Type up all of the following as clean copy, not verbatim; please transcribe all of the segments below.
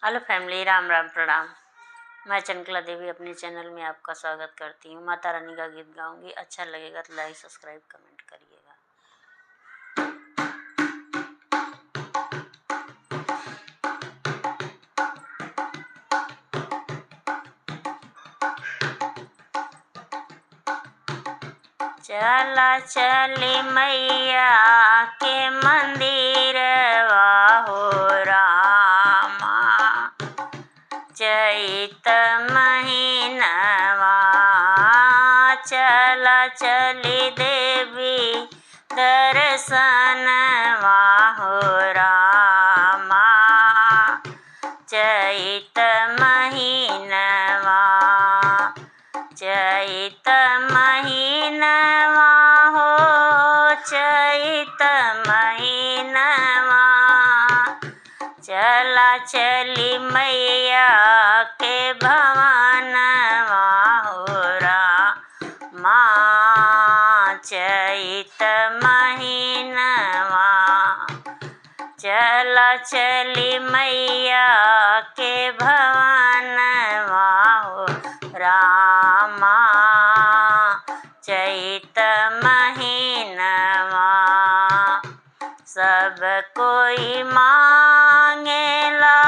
Hello family, Ram Ram प्रणाम। मैं चंचला देवी अपने चैनल में आपका स्वागत करती हूँ। माता रानी का गीत गाऊंगी। अच्छा लगेगा तो लाइक सब्सक्राइब कमेंट करिएगा। चला चली मैया के मंदिर हो रामा, चैत महीनवा। चला चली देवी दर्शनवा हो रामा, चैत महीनवा। चैत महीनवा हो, चैत महीनवा। चला चली मैया के भवनवा हो रामा, चैत महीनवा। चला चली मैया के भवनवा हो रामा, चैत महीनवा। सब कोई मांगेला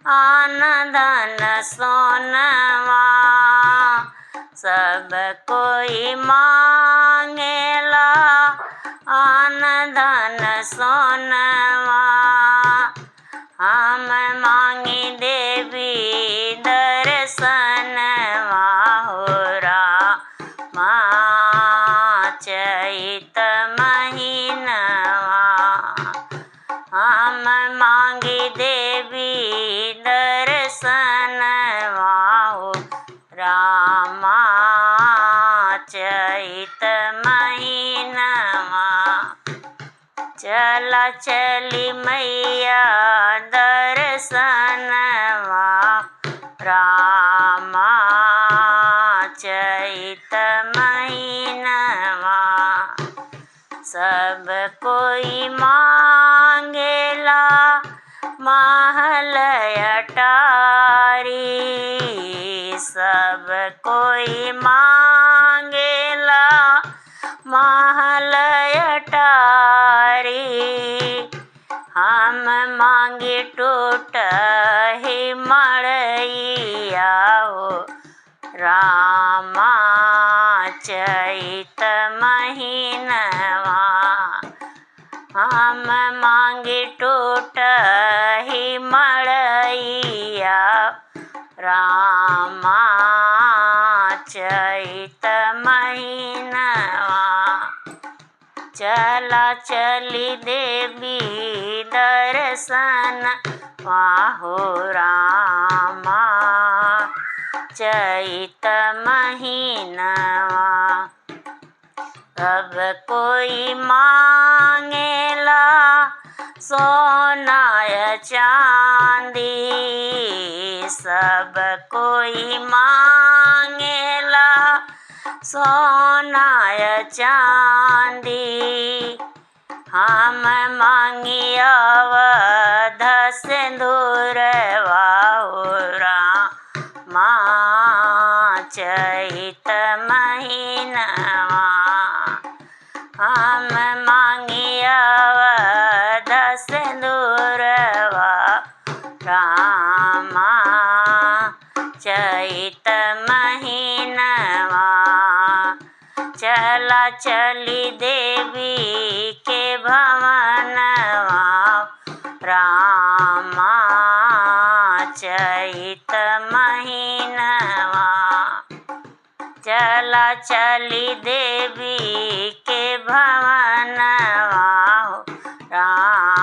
आन धन सोनवा, सब कोई मांगेला आन धन सोनवा। हम मांगी देवी दर्शनवा हो रामा, चैत महीनवा। हम मांगी देवी दर्शनवा हो रामा, चैत महीनवा। चला चली मैया दर्शनवा रामा, चैत महीनवा। सब कोई मांगेला महल अटारी, सब कोई मांगेला महल अटारी। हम मांगे टूट ही मड़ैया हो रामा, चैत महीनवा। हम मांगे टूट ही मड़ैया रामा, चैत महीनवा। चला चली देवी दर्शन हो रामा, चैत महीनवा। सब कोई मांगेला सोना चांदी, सब कोई मांगेला सोना चांदी। हम मांगी अवध सिंदूरवा हो रामा, चैत महीनवा। हम मांगी अवध सिंदूरवा रामा, चैत महीनवा। चला चली देवी के भवनवा रामा, चैत महीनवा। चला चली देवी के भवनवा रामा।